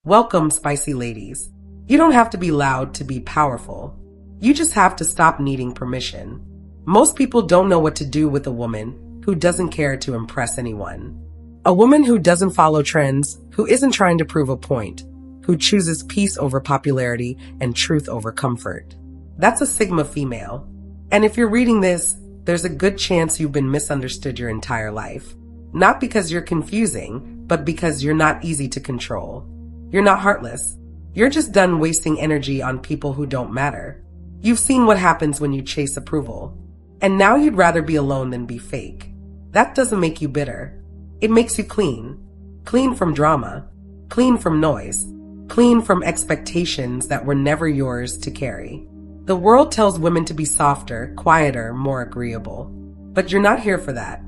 Welcome, spicy ladies. You don't have to be loud to be powerful. You just have to stop needing permission. Most people don't know what to do with a woman who doesn't care to impress anyone. A woman who doesn't follow trends, who isn't trying to prove a point, who chooses peace over popularity and truth over comfort. That's a Sigma female. And if you're reading this, there's a good chance you've been misunderstood your entire life. Not because you're confusing, but because you're not easy to control. You're not heartless. You're just done wasting energy on people who don't matter. You've seen what happens when you chase approval. And now you'd rather be alone than be fake. That doesn't make you bitter. It makes you clean. Clean from drama. Clean from noise. Clean from expectations that were never yours to carry. The world tells women to be softer, quieter, more agreeable. But you're not here for that.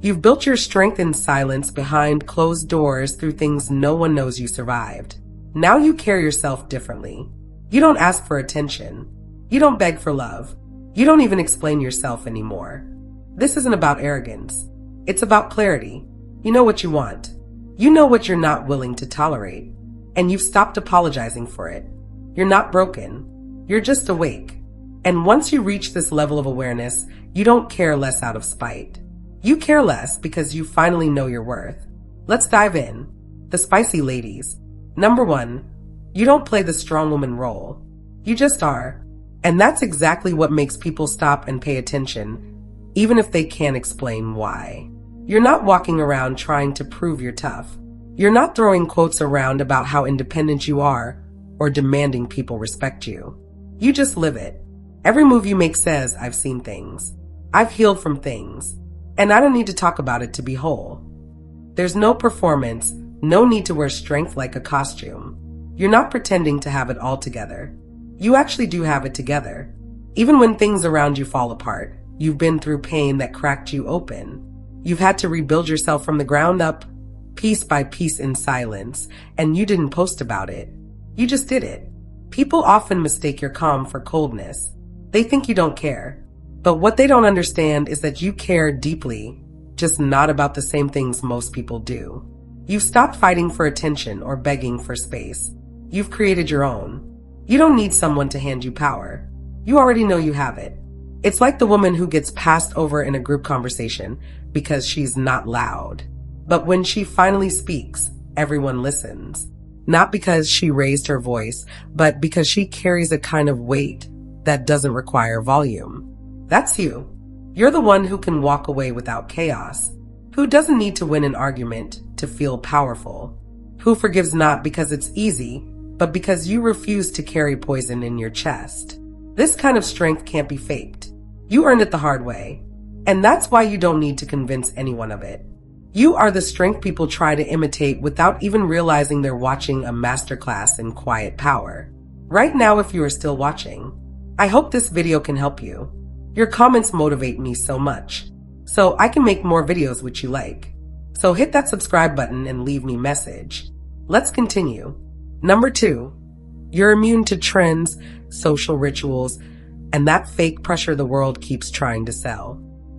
You've built your strength in silence behind closed doors through things no one knows you survived. Now you carry yourself differently. You don't ask for attention. You don't beg for love. You don't even explain yourself anymore. This isn't about arrogance. It's about clarity. You know what you want. You know what you're not willing to tolerate. And you've stopped apologizing for it. You're not broken. You're just awake. And once you reach this level of awareness, you don't care less out of spite. You care less because you finally know your worth. Let's dive in. The spicy ladies. Number 1, you don't play the strong woman role. You just are. And that's exactly what makes people stop and pay attention, even if they can't explain why. You're not walking around trying to prove you're tough. You're not throwing quotes around about how independent you are or demanding people respect you. You just live it. Every move you make says, I've seen things. I've healed from things. And I don't need to talk about it to be whole. There's no performance, no need to wear strength like a costume. You're not pretending to have it all together. You actually do have it together. Even when things around you fall apart, you've been through pain that cracked you open. You've had to rebuild yourself from the ground up, piece by piece in silence, and you didn't post about it. You just did it. People often mistake your calm for coldness. They think you don't care. But what they don't understand is that you care deeply, just not about the same things most people do. You've stopped fighting for attention or begging for space. You've created your own. You don't need someone to hand you power. You already know you have it. It's like the woman who gets passed over in a group conversation because she's not loud. But when she finally speaks, everyone listens. Not because she raised her voice, but because she carries a kind of weight that doesn't require volume. That's you. You're the one who can walk away without chaos, who doesn't need to win an argument to feel powerful, who forgives not because it's easy, but because you refuse to carry poison in your chest. This kind of strength can't be faked. You earned it the hard way. And that's why you don't need to convince anyone of it. You are the strength people try to imitate without even realizing they're watching a masterclass in quiet power. Right now, if you are still watching, I hope this video can help you. Your comments motivate me so much, so I can make more videos which you like. So hit that subscribe button and leave me a message. Let's continue. Number 2, you're immune to trends, social rituals, and that fake pressure the world keeps trying to sell.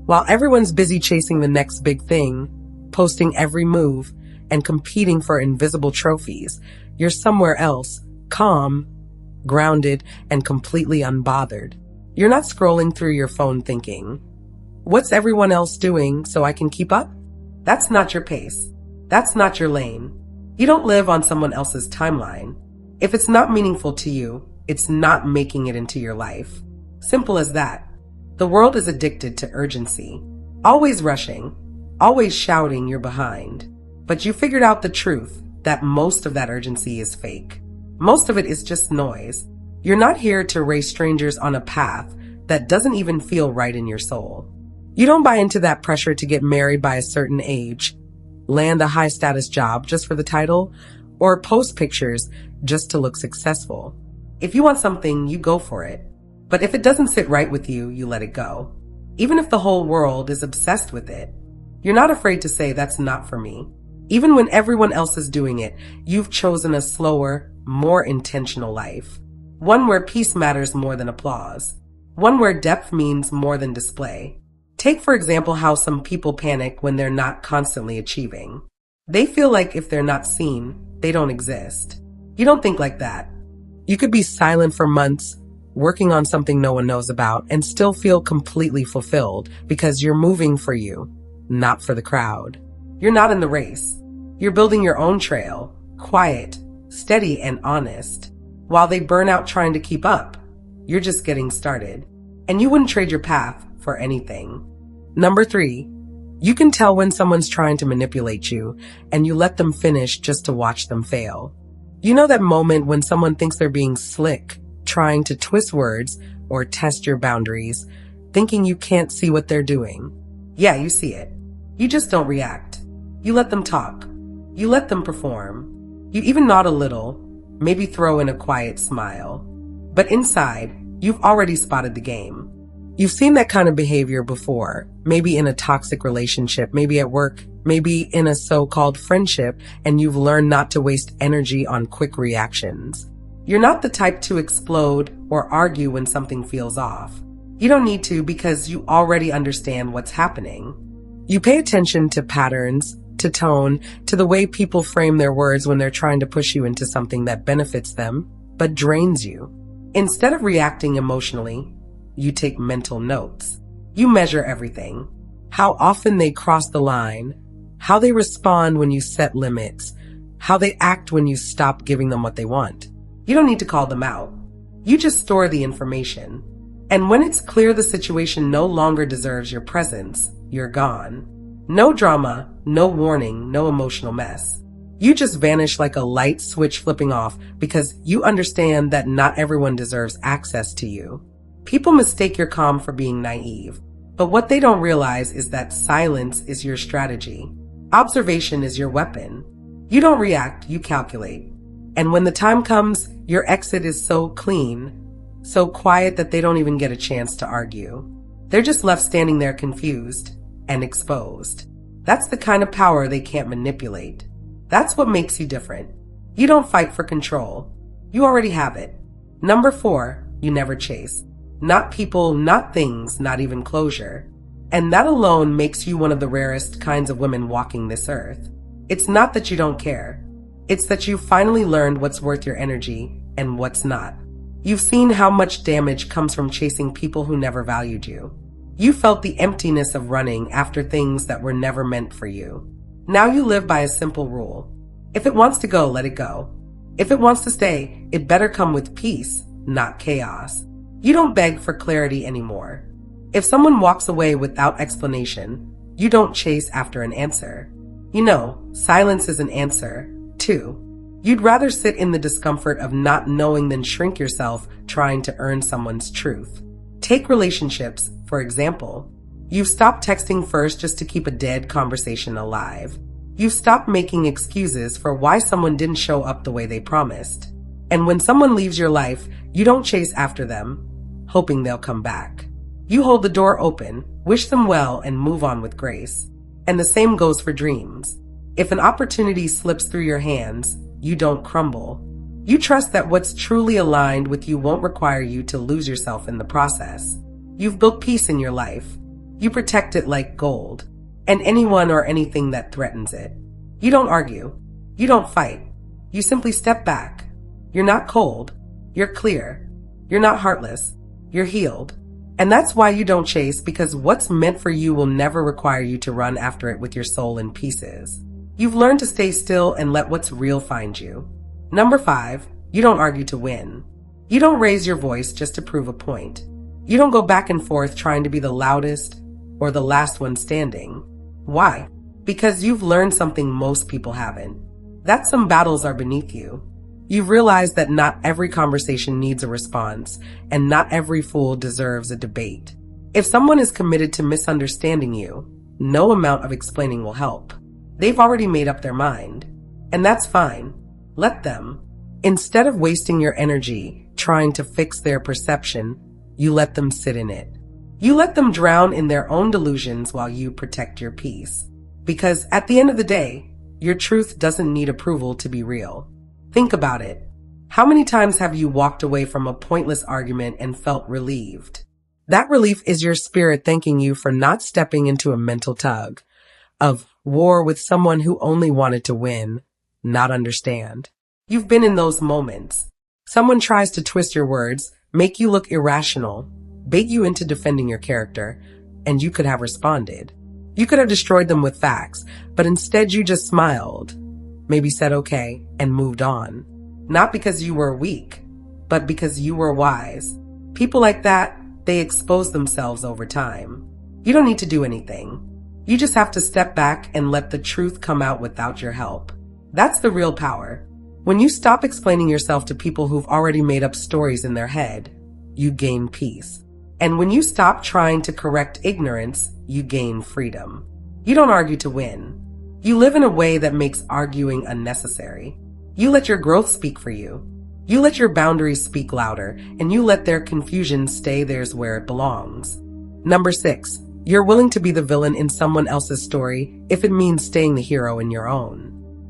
While everyone's busy chasing the next big thing, posting every move, and competing for invisible trophies, you're somewhere else, calm, grounded, and completely unbothered. You're not scrolling through your phone thinking, what's everyone else doing so I can keep up? That's not your pace. That's not your lane. You don't live on someone else's timeline. If it's not meaningful to you, it's not making it into your life. Simple as that. The world is addicted to urgency. Always rushing. Always shouting you're behind. But you figured out the truth that most of that urgency is fake. Most of it is just noise. You're not here to race strangers on a path that doesn't even feel right in your soul. You don't buy into that pressure to get married by a certain age, land a high-status job just for the title, or post pictures just to look successful. If you want something, you go for it. But if it doesn't sit right with you, you let it go. Even if the whole world is obsessed with it. You're not afraid to say that's not for me. Even when everyone else is doing it, you've chosen a slower, more intentional life. One where peace matters more than applause. One where depth means more than display. Take, for example, how some people panic when they're not constantly achieving. They feel like if they're not seen, they don't exist. You don't think like that. You could be silent for months, working on something no one knows about, and still feel completely fulfilled because you're moving for you, not for the crowd. You're not in the race. You're building your own trail, quiet, steady, and honest. While they burn out trying to keep up, you're just getting started. And you wouldn't trade your path for anything. Number 3, you can tell when someone's trying to manipulate you and you let them finish just to watch them fail. You know that moment when someone thinks they're being slick, trying to twist words or test your boundaries, thinking you can't see what they're doing. Yeah, you see it. You just don't react. You let them talk. You let them perform. You even nod a little, maybe throw in a quiet smile. But inside, you've already spotted the game. You've seen that kind of behavior before, maybe in a toxic relationship, maybe at work, maybe in a so-called friendship, and you've learned not to waste energy on quick reactions. You're not the type to explode or argue when something feels off. You don't need to because you already understand what's happening. You pay attention to patterns, to tone, to the way people frame their words when they're trying to push you into something that benefits them, but drains you. Instead of reacting emotionally, you take mental notes. You measure everything. How often they cross the line, how they respond when you set limits, how they act when you stop giving them what they want. You don't need to call them out. You just store the information. And when it's clear the situation no longer deserves your presence, you're gone. No drama, no warning, no emotional mess. You just vanish like a light switch flipping off because you understand that not everyone deserves access to you. People mistake your calm for being naive, but what they don't realize is that silence is your strategy. Observation is your weapon. You don't react, you calculate. And when the time comes, your exit is so clean, so quiet that they don't even get a chance to argue. They're just left standing there confused and exposed. That's the kind of power they can't manipulate. That's what makes you different. You don't fight for control. You already have it. Number 4, you never chase. Not people, not things, not even closure. And that alone makes you one of the rarest kinds of women walking this earth. It's not that you don't care. It's that you've finally learned what's worth your energy and what's not. You've seen how much damage comes from chasing people who never valued you. You felt the emptiness of running after things that were never meant for you. Now you live by a simple rule. If it wants to go, let it go. If it wants to stay, it better come with peace, not chaos. You don't beg for clarity anymore. If someone walks away without explanation, you don't chase after an answer. You know, silence is an answer, too. You'd rather sit in the discomfort of not knowing than shrink yourself trying to earn someone's truth. Take relationships, for example. You've stopped texting first just to keep a dead conversation alive. You've stopped making excuses for why someone didn't show up the way they promised. And when someone leaves your life, you don't chase after them, hoping they'll come back. You hold the door open, wish them well, and move on with grace. And the same goes for dreams. If an opportunity slips through your hands, you don't crumble. You trust that what's truly aligned with you won't require you to lose yourself in the process. You've built peace in your life. You protect it like gold, and anyone or anything that threatens it. You don't argue. You don't fight. You simply step back. You're not cold. You're clear. You're not heartless. You're healed. And that's why you don't chase, because what's meant for you will never require you to run after it with your soul in pieces. You've learned to stay still and let what's real find you. Number 5, you don't argue to win. You don't raise your voice just to prove a point. You don't go back and forth trying to be the loudest or the last one standing. Why? Because you've learned something most people haven't. That some battles are beneath you. You've realized that not every conversation needs a response, and not every fool deserves a debate. If someone is committed to misunderstanding you, no amount of explaining will help. They've already made up their mind. And that's fine. Let them. Instead of wasting your energy trying to fix their perception, you let them sit in it. You let them drown in their own delusions while you protect your peace. Because at the end of the day, your truth doesn't need approval to be real. Think about it. How many times have you walked away from a pointless argument and felt relieved? That relief is your spirit thanking you for not stepping into a mental tug of war with someone who only wanted to win, not understand. You've been in those moments. Someone tries to twist your words, make you look irrational, bait you into defending your character, and you could have responded. You could have destroyed them with facts, but instead you just smiled, maybe said okay, and moved on. Not because you were weak, but because you were wise. People like that, they expose themselves over time. You don't need to do anything. You just have to step back and let the truth come out without your help. That's the real power. When you stop explaining yourself to people who've already made up stories in their head, you gain peace. And when you stop trying to correct ignorance, you gain freedom. You don't argue to win. You live in a way that makes arguing unnecessary. You let your growth speak for you. You let your boundaries speak louder, and you let their confusion stay theirs where it belongs. Number 6, you're willing to be the villain in someone else's story if it means staying the hero in your own.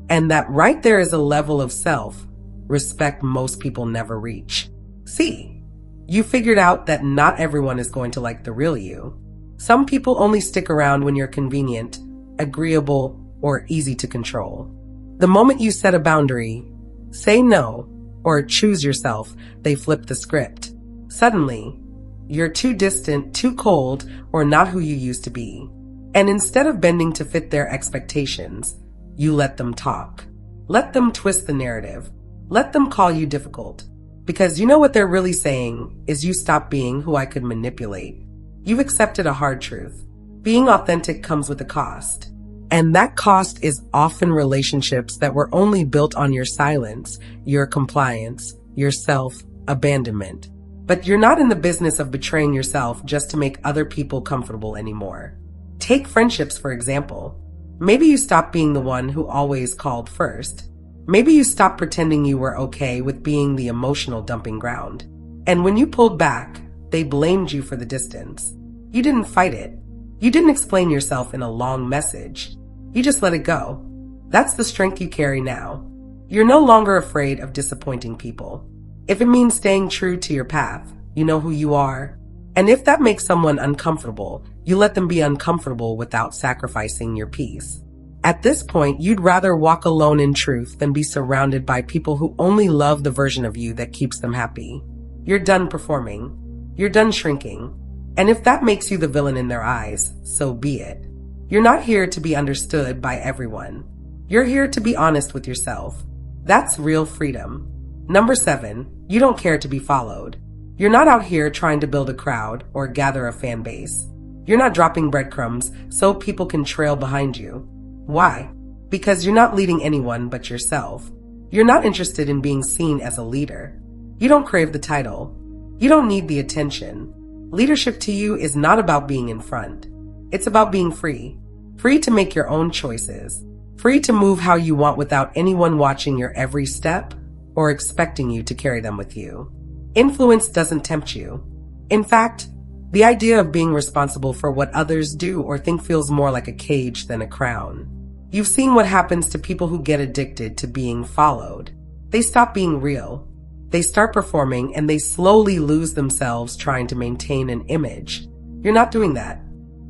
And that right there is a level of self-respect most people never reach. See, you figured out that not everyone is going to like the real you. Some people only stick around when you're convenient, agreeable, or easy to control. The moment you set a boundary, say no, or choose yourself, they flip the script. Suddenly, you're too distant, too cold, or not who you used to be. And instead of bending to fit their expectations, you let them talk. Let them twist the narrative. Let them call you difficult. Because you know what they're really saying is you stop being who I could manipulate. You've accepted a hard truth. Being authentic comes with a cost. And that cost is often relationships that were only built on your silence, your compliance, your self-abandonment. But you're not in the business of betraying yourself just to make other people comfortable anymore. Take friendships, for example. Maybe you stopped being the one who always called first. Maybe you stopped pretending you were okay with being the emotional dumping ground. And when you pulled back, they blamed you for the distance. You didn't fight it. You didn't explain yourself in a long message. You just let it go. That's the strength you carry now. You're no longer afraid of disappointing people. If it means staying true to your path, you know who you are. And if that makes someone uncomfortable, you let them be uncomfortable without sacrificing your peace. At this point, you'd rather walk alone in truth than be surrounded by people who only love the version of you that keeps them happy. You're done performing. You're done shrinking. And if that makes you the villain in their eyes, so be it. You're not here to be understood by everyone. You're here to be honest with yourself. That's real freedom. Number 7, you don't care to be followed. You're not out here trying to build a crowd or gather a fan base. You're not dropping breadcrumbs so people can trail behind you. Why? Because you're not leading anyone but yourself. You're not interested in being seen as a leader. You don't crave the title. You don't need the attention. Leadership to you is not about being in front. It's about being free. Free to make your own choices. Free to move how you want without anyone watching your every step or expecting you to carry them with you. Influence doesn't tempt you. In fact, the idea of being responsible for what others do or think feels more like a cage than a crown. You've seen what happens to people who get addicted to being followed. They stop being real. They start performing and they slowly lose themselves trying to maintain an image. You're not doing that.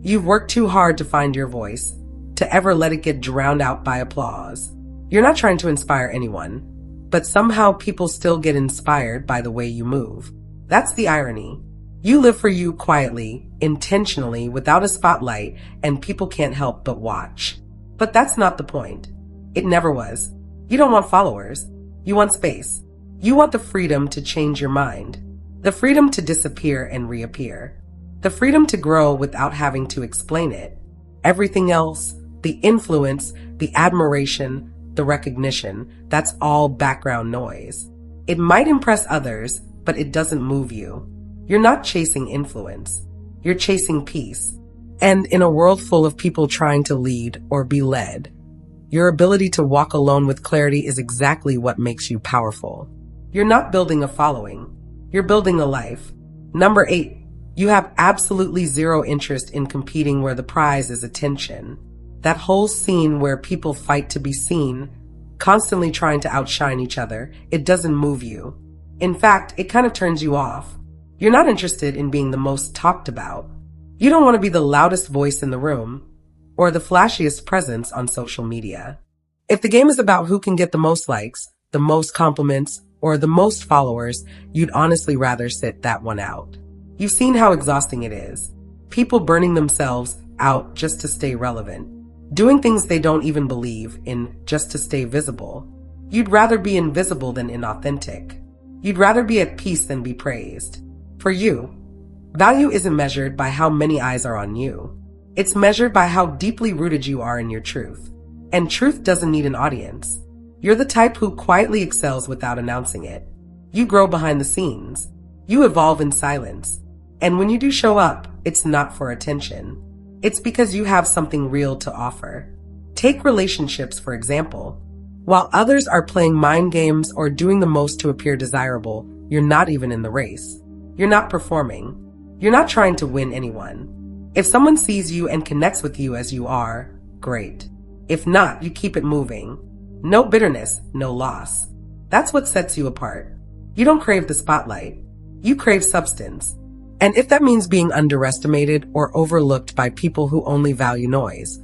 You've worked too hard to find your voice, to ever let it get drowned out by applause. You're not trying to inspire anyone, but somehow people still get inspired by the way you move. That's the irony. You live for you quietly, intentionally, without a spotlight, and people can't help but watch. But that's not the point. It never was. You don't want followers. You want space. You want the freedom to change your mind. The freedom to disappear and reappear. The freedom to grow without having to explain it. Everything else, the influence, the admiration, the recognition, that's all background noise. It might impress others, but it doesn't move you. You're not chasing influence. You're chasing peace. And in a world full of people trying to lead or be led, your ability to walk alone with clarity is exactly what makes you powerful. You're not building a following. You're building a life. Number 8, you have absolutely zero interest in competing where the prize is attention. That whole scene where people fight to be seen, constantly trying to outshine each other, it doesn't move you. In fact, it kind of turns you off. You're not interested in being the most talked about. You don't want to be the loudest voice in the room or the flashiest presence on social media. If the game is about who can get the most likes, the most compliments, or the most followers, you'd honestly rather sit that one out. You've seen how exhausting it is. People burning themselves out just to stay relevant, doing things they don't even believe in just to stay visible. You'd rather be invisible than inauthentic. You'd rather be at peace than be praised. For you, value isn't measured by how many eyes are on you. It's measured by how deeply rooted you are in your truth. And truth doesn't need an audience. You're the type who quietly excels without announcing it. You grow behind the scenes. You evolve in silence. And when you do show up, it's not for attention. It's because you have something real to offer. Take relationships, for example. While others are playing mind games or doing the most to appear desirable, you're not even in the race. You're not performing. You're not trying to win anyone. If someone sees you and connects with you as you are, great. If not, you keep it moving. No bitterness, no loss. That's what sets you apart. You don't crave the spotlight. You crave substance. And if that means being underestimated or overlooked by people who only value noise,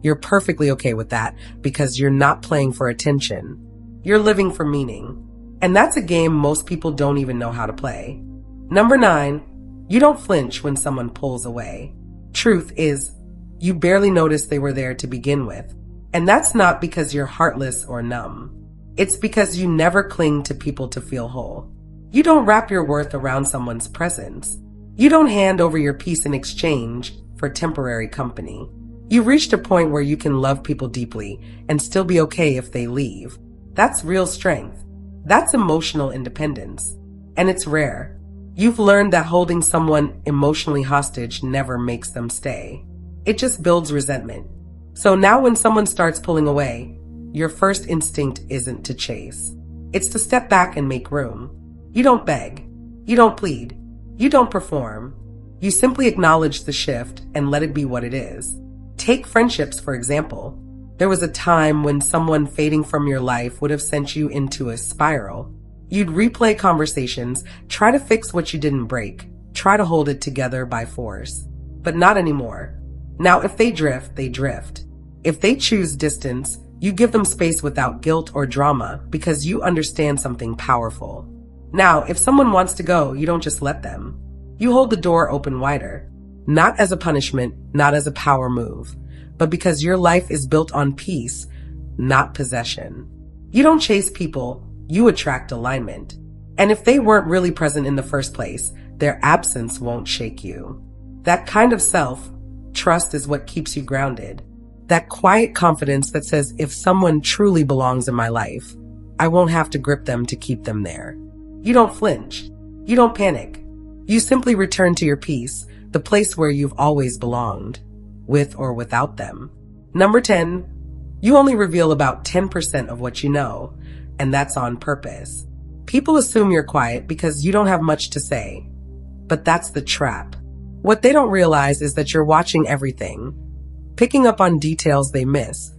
you're perfectly okay with that because you're not playing for attention. You're living for meaning. And that's a game most people don't even know how to play. Number 9, you don't flinch when someone pulls away. Truth is, you barely noticed they were there to begin with. And that's not because you're heartless or numb. It's because you never cling to people to feel whole. You don't wrap your worth around someone's presence. You don't hand over your peace in exchange for temporary company. You've reached a point where you can love people deeply and still be okay if they leave. That's real strength. That's emotional independence. And it's rare. You've learned that holding someone emotionally hostage never makes them stay. It just builds resentment. So now when someone starts pulling away, your first instinct isn't to chase. It's to step back and make room. You don't beg. You don't plead. You don't perform. You simply acknowledge the shift and let it be what it is. Take friendships, for example. There was a time when someone fading from your life would have sent you into a spiral. You'd replay conversations, try to fix what you didn't break, try to hold it together by force. But not anymore. Now, if they drift, they drift. If they choose distance, you give them space without guilt or drama because you understand something powerful. Now, if someone wants to go, you don't just let them. You hold the door open wider. Not as a punishment, not as a power move, but because your life is built on peace, not possession. You don't chase people, you attract alignment. And if they weren't really present in the first place, their absence won't shake you. That kind of self-trust is what keeps you grounded. That quiet confidence that says if someone truly belongs in my life, I won't have to grip them to keep them there. You don't flinch. You don't panic. You simply return to your peace, the place where you've always belonged, with or without them. Number 10, you only reveal about 10% of what you know, and that's on purpose. People assume you're quiet because you don't have much to say, but that's the trap. What they don't realize is that you're watching everything, picking up on details they miss,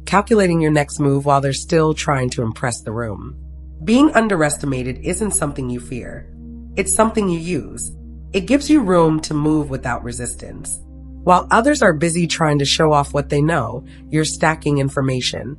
calculating your next move while they're still trying to impress the room. Being underestimated isn't something you fear. It's something you use. It gives you room to move without resistance. While others are busy trying to show off what they know, you're stacking information,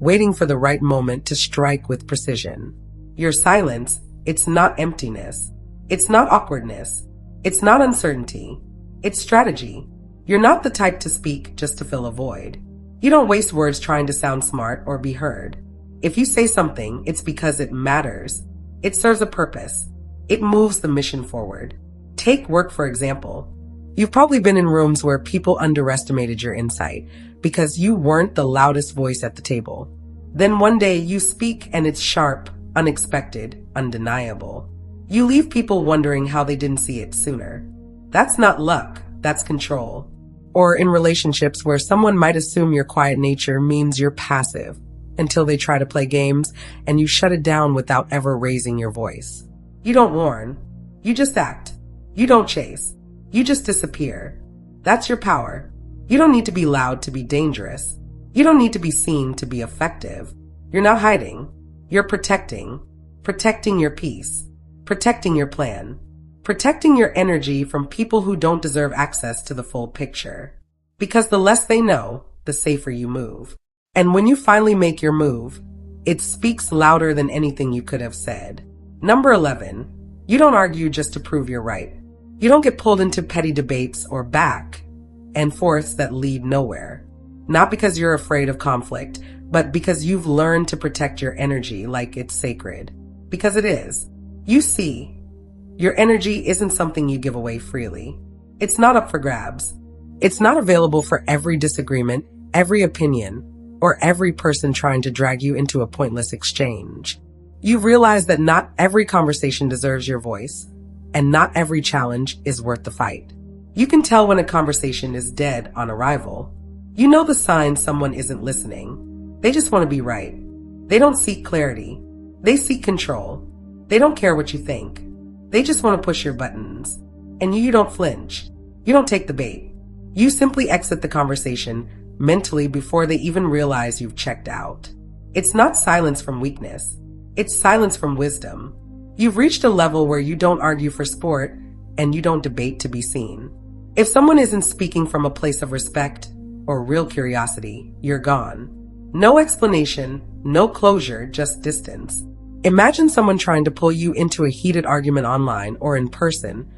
waiting for the right moment to strike with precision. Your silence, it's not emptiness. It's not awkwardness. It's not uncertainty. It's strategy. You're not the type to speak just to fill a void. You don't waste words trying to sound smart or be heard. If you say something, it's because it matters. It serves a purpose. It moves the mission forward. Take work, for example. You've probably been in rooms where people underestimated your insight because you weren't the loudest voice at the table. Then one day you speak and it's sharp, unexpected, undeniable. You leave people wondering how they didn't see it sooner. That's not luck, that's control. Or in relationships where someone might assume your quiet nature means you're passive until they try to play games and you shut it down without ever raising your voice. You don't warn. You just act. You don't chase. You just disappear. That's your power. You don't need to be loud to be dangerous. You don't need to be seen to be effective. You're not hiding. You're protecting. Protecting your peace. Protecting your plan. Protecting your energy from people who don't deserve access to the full picture. Because the less they know, the safer you move. And when you finally make your move, It speaks louder than anything you could have said. Number 11. You don't argue just to prove you're right. You don't get pulled into petty debates or back and forths that lead nowhere. Not because you're afraid of conflict, but because you've learned to protect your energy like it's sacred. Because it is. You see, your energy isn't something you give away freely. It's not up for grabs. It's not available for every disagreement, every opinion, or every person trying to drag you into a pointless exchange. You realize that not every conversation deserves your voice, and not every challenge is worth the fight. You can tell when a conversation is dead on arrival. You know the signs someone isn't listening. They just want to be right. They don't seek clarity. They seek control. They don't care what you think. They just want to push your buttons. And you don't flinch. You don't take the bait. You simply exit the conversation mentally before they even realize you've checked out. It's not silence from weakness. It's silence from wisdom. You've reached a level where you don't argue for sport and you don't debate to be seen. If someone isn't speaking from a place of respect or real curiosity, you're gone. No explanation, no closure, just distance. Imagine someone trying to pull you into a heated argument online or in person,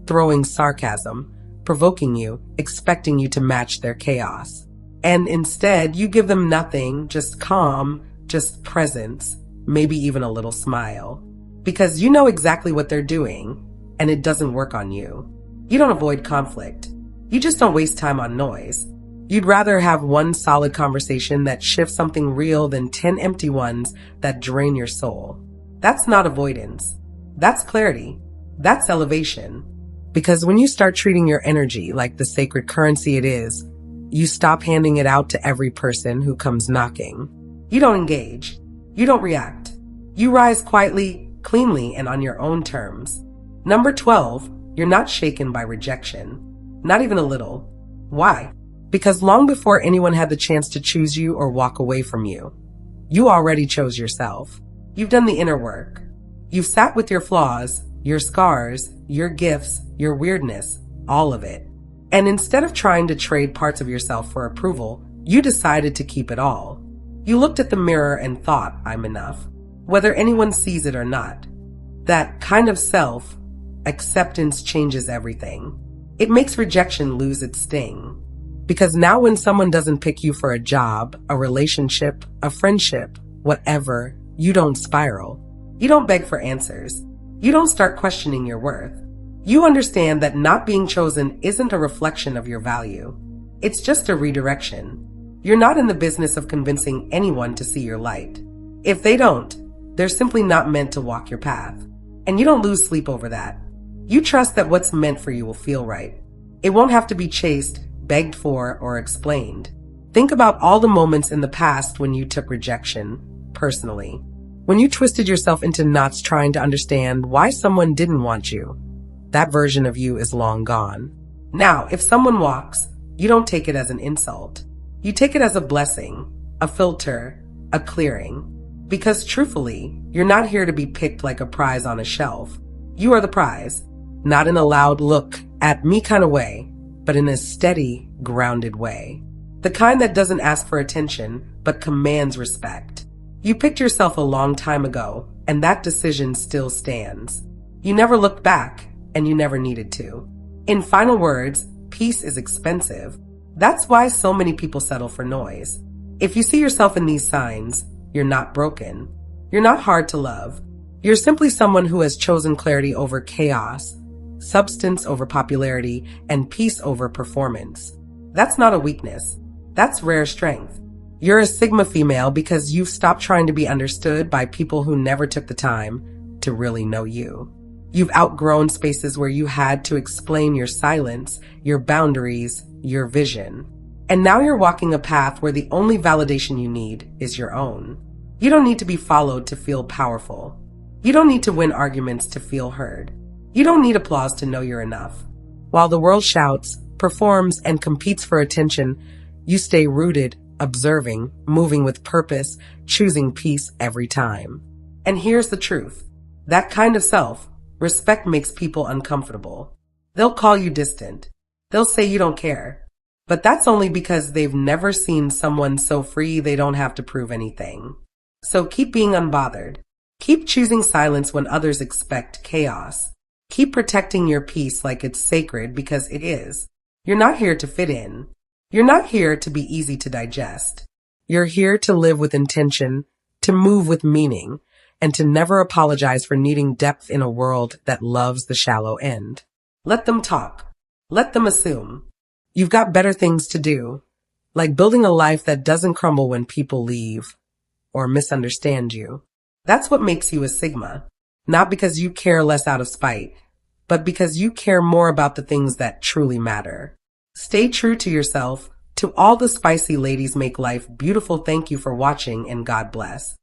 throwing sarcasm, provoking you, expecting you to match their chaos. And instead, you give them nothing, just calm, just presence, maybe even a little smile. Because you know exactly what they're doing, and it doesn't work on you. You don't avoid conflict. You just don't waste time on noise. You'd rather have one solid conversation that shifts something real than 10 empty ones that drain your soul. That's not avoidance. That's clarity. That's elevation. Because when you start treating your energy like the sacred currency it is, you stop handing it out to every person who comes knocking. You don't engage. You don't react. You rise quietly, cleanly, and on your own terms. Number 12, you're not shaken by rejection. Not even a little. Why? Because long before anyone had the chance to choose you or walk away from you, you already chose yourself. You've done the inner work. You've sat with your flaws, your scars, your gifts, your weirdness, all of it. And instead of trying to trade parts of yourself for approval, you decided to keep it all. You looked at the mirror and thought, I'm enough, whether anyone sees it or not. That kind of self-acceptance changes everything. It makes rejection lose its sting. Because now when someone doesn't pick you for a job, a relationship, a friendship, whatever, you don't spiral. You don't beg for answers. You don't start questioning your worth. You understand that not being chosen isn't a reflection of your value. It's just a redirection. You're not in the business of convincing anyone to see your light. If they don't, they're simply not meant to walk your path. And you don't lose sleep over that. You trust that what's meant for you will feel right. It won't have to be chased, begged for, or explained. Think about all the moments in the past when you took rejection personally. When you twisted yourself into knots trying to understand why someone didn't want you. That version of you is long gone. Now, if someone walks, you don't take it as an insult. You take it as a blessing, a filter, a clearing. Because truthfully, you're not here to be picked like a prize on a shelf. You are the prize, not in a loud look at me kind of way, but in a steady, grounded way. The kind that doesn't ask for attention, but commands respect. You picked yourself a long time ago, and that decision still stands. You never looked back, and you never needed to. In final words, peace is expensive. That's why so many people settle for noise. If you see yourself in these signs, you're not broken. You're not hard to love. You're simply someone who has chosen clarity over chaos, substance over popularity, and peace over performance. That's not a weakness. That's rare strength. You're a Sigma female because you've stopped trying to be understood by people who never took the time to really know you. You've outgrown spaces where you had to explain your silence, your boundaries, your vision. And now you're walking a path where the only validation you need is your own. You don't need to be followed to feel powerful. You don't need to win arguments to feel heard. You don't need applause to know you're enough. While the world shouts, performs, and competes for attention, you stay rooted, observing, moving with purpose, choosing peace every time. And here's the truth. That kind of self-respect makes people uncomfortable. They'll call you distant. They'll say you don't care. But that's only because they've never seen someone so free they don't have to prove anything. So keep being unbothered. Keep choosing silence when others expect chaos. Keep protecting your peace like it's sacred because it is. You're not here to fit in. You're not here to be easy to digest. You're here to live with intention, to move with meaning, and to never apologize for needing depth in a world that loves the shallow end. Let them talk. Let them assume. You've got better things to do, like building a life that doesn't crumble when people leave or misunderstand you. That's what makes you a Sigma. Not because you care less out of spite, but because you care more about the things that truly matter. Stay true to yourself. To all the spicy ladies make life beautiful, thank you for watching and God bless.